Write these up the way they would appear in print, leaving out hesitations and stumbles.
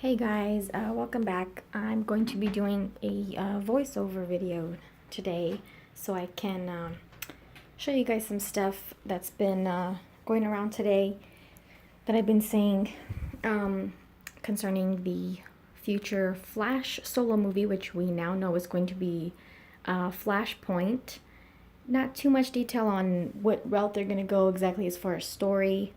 Hey guys, welcome back. I'm going to be doing a voiceover video today so I can show you guys some stuff that's been going around today that I've been saying concerning the future Flash solo movie, which we now know is going to be Flashpoint. Not too much detail on what route they're going to go exactly as far as story.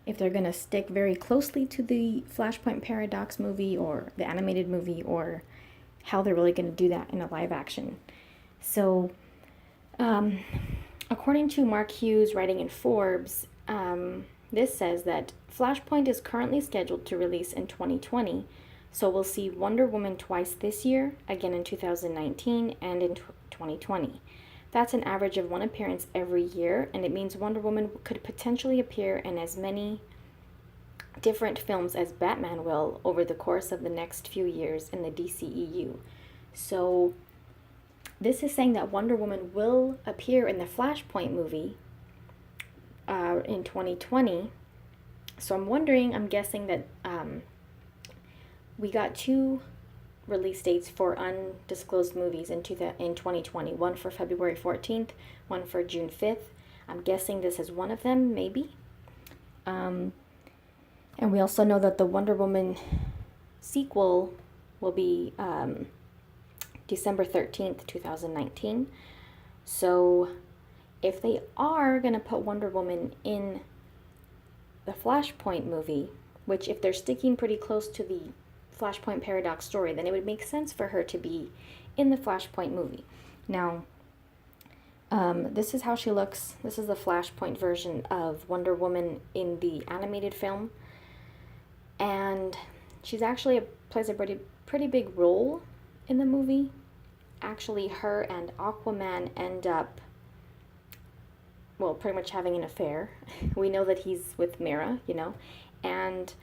If they're going to stick very closely to the Flashpoint Paradox movie or the animated movie, or how they're really going to do that in a live action. So, according to Mark Hughes writing in Forbes, this says that Flashpoint is currently scheduled to release in 2020, so we'll see Wonder Woman twice this year, again in 2019 and in 2020. That's an average of one appearance every year, and it means Wonder Woman could potentially appear in as many different films as Batman will over the course of the next few years in the DCEU. So this is saying that Wonder Woman will appear in the Flashpoint movie in 2020. So I'm guessing that we got two release dates for undisclosed movies in 2020. One for February 14th, one for June 5th. I'm guessing this is one of them, maybe. And we also know that the Wonder Woman sequel will be December 13th, 2019. So if they are going to put Wonder Woman in the Flashpoint movie, which if they're sticking pretty close to the Flashpoint Paradox story, then it would make sense for her to be in the Flashpoint movie. Now, this is how she looks. This is the Flashpoint version of Wonder Woman in the animated film. And she's actually plays a pretty big role in the movie. Actually, her and Aquaman end up, well, pretty much having an affair. We know that he's with Mera, and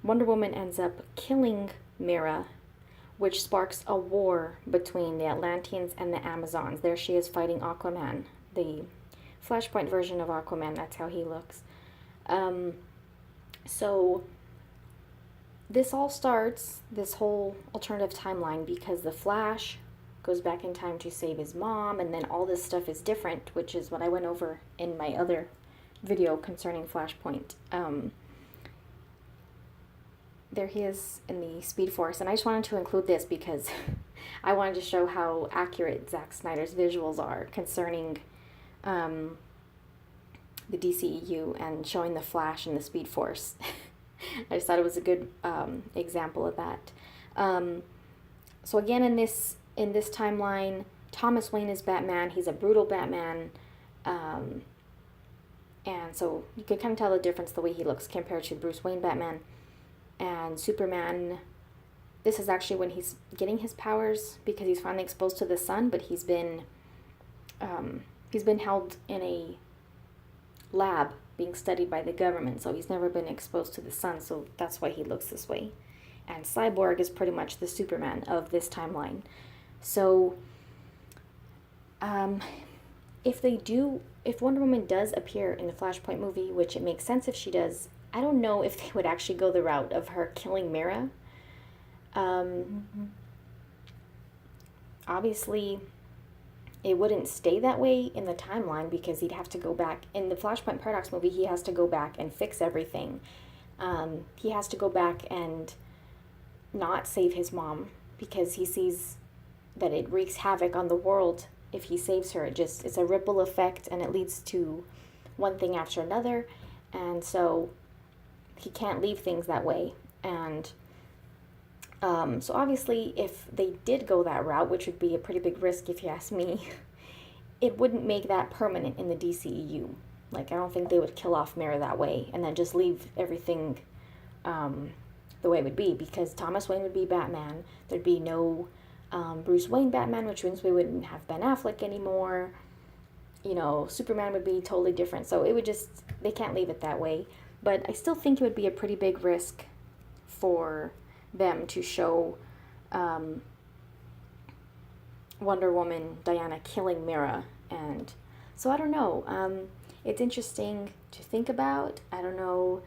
Wonder Woman ends up killing Mera, which sparks a war between the Atlanteans and the Amazons. There she is fighting Aquaman, the Flashpoint version of Aquaman. That's how he looks. So this all starts, this whole alternative timeline, because the Flash goes back in time to save his mom, and then all this stuff is different, which is what I went over in my other video concerning Flashpoint. There he is in the Speed Force, and I just wanted to include this because I wanted to show how accurate Zack Snyder's visuals are concerning the DCEU and showing the Flash and the Speed Force. I just thought it was a good example of that. So again, in this timeline, Thomas Wayne is Batman. He's a brutal Batman, and so you can kind of tell the difference the way he looks compared to Bruce Wayne Batman. And Superman, this is actually when he's getting his powers, because he's finally exposed to the sun, but he's been held in a lab being studied by the government, so he's never been exposed to the sun, so that's why he looks this way. And Cyborg is pretty much the Superman of this timeline. So if Wonder Woman does appear in the Flashpoint movie, which it makes sense if she does, I don't know if they would actually go the route of her killing Mera. Obviously, it wouldn't stay that way in the timeline, because he'd have to go back. In the Flashpoint Paradox movie, he has to go back and fix everything. He has to go back and not save his mom, because he sees that it wreaks havoc on the world if he saves her. It's a ripple effect, and it leads to one thing after another. And so he can't leave things that way. And so obviously, if they did go that route, which would be a pretty big risk if you ask me, it wouldn't make that permanent in the DCEU. Like, I don't think they would kill off Mera that way and then just leave everything the way it would be, because Thomas Wayne would be Batman. There'd be no Bruce Wayne Batman, which means we wouldn't have Ben Affleck anymore. Superman would be totally different. So they can't leave it that way. But I still think it would be a pretty big risk for them to show Wonder Woman, Diana, killing Mera. And so I don't know. It's interesting to think about. I don't know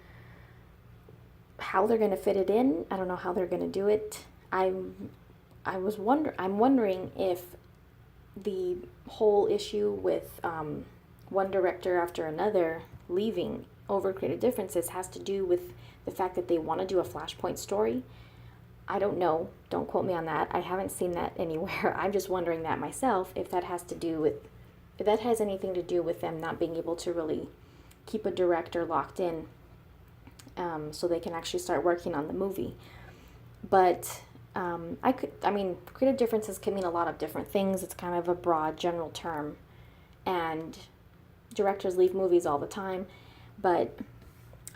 how they're going to fit it in. I don't know how they're going to do it. I'm wondering if the whole issue with one director after another leaving over creative differences has to do with the fact that they want to do a Flashpoint story. I don't know. Don't quote me on that. I haven't seen that anywhere. I'm just wondering that myself, if that has anything to do with them not being able to really keep a director locked in, so they can actually start working on the movie. But creative differences can mean a lot of different things. It's kind of a broad, general term, and directors leave movies all the time. But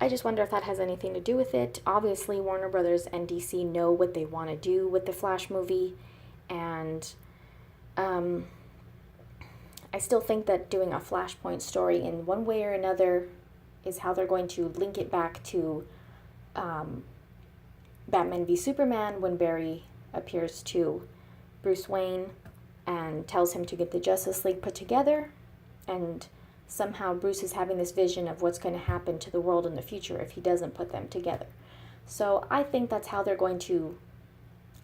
I just wonder if that has anything to do with it. Obviously, Warner Brothers and DC know what they want to do with the Flash movie, and I still think that doing a Flashpoint story in one way or another is how they're going to link it back to Batman v Superman, when Barry appears to Bruce Wayne and tells him to get the Justice League put together, and somehow Bruce is having this vision of what's going to happen to the world in the future if he doesn't put them together. So I think that's how they're going to,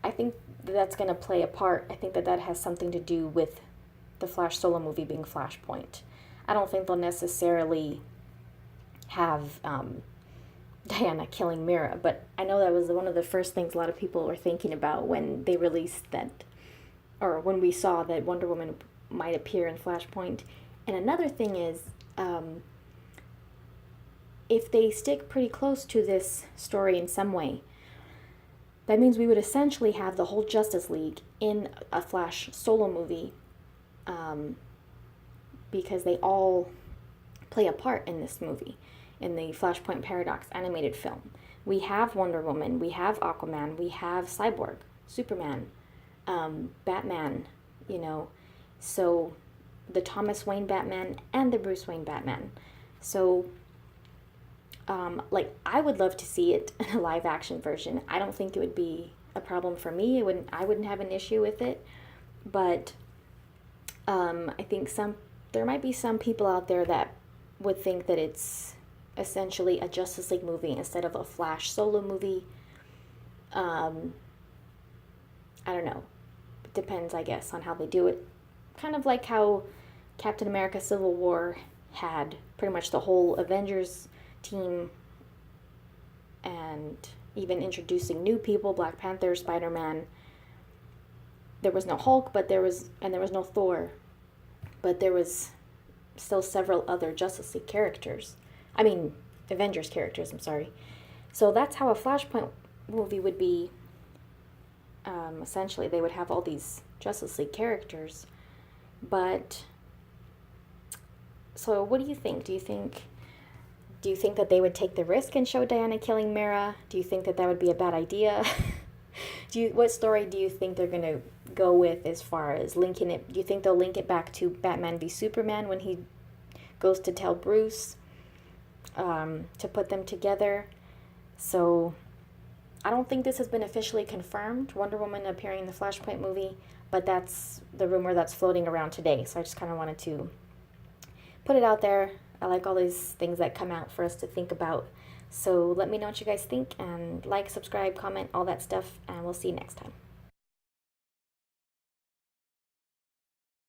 I think that's going to play a part. I think that has something to do with the Flash solo movie being Flashpoint. I don't think they'll necessarily have Diana killing Mira, but I know that was one of the first things a lot of people were thinking about when they released that, or when we saw that Wonder Woman might appear in Flashpoint. And another thing is, if they stick pretty close to this story in some way, that means we would essentially have the whole Justice League in a Flash solo movie, because they all play a part in this movie, in the Flashpoint Paradox animated film. We have Wonder Woman, we have Aquaman, we have Cyborg, Superman, Batman, so the Thomas Wayne Batman and the Bruce Wayne Batman. So, I would love to see it in a live action version. I don't think it would be a problem for me. I wouldn't have an issue with it, but I think there might be some people out there that would think that it's essentially a Justice League movie instead of a Flash solo movie. I don't know. It depends, I guess, on how they do it. Kind of like how Captain America Civil War had pretty much the whole Avengers team, and even introducing new people, Black Panther, Spider-Man. There was no Hulk, but there was no Thor, but there was still several other Justice League characters. Avengers characters, I'm sorry. So that's how a Flashpoint movie would be. Essentially, they would have all these Justice League characters. But, so what do you think? Do you think that they would take the risk and show Diana killing Mara? Do you think that would be a bad idea? What story do you think they're going to go with as far as linking it? Do you think they'll link it back to Batman v Superman when he goes to tell Bruce to put them together? So I don't think this has been officially confirmed, Wonder Woman appearing in the Flashpoint movie, but that's the rumor that's floating around today. So I just kind of wanted to put it out there. I like all these things that come out for us to think about. So let me know what you guys think, and like, subscribe, comment, all that stuff, and we'll see you next time.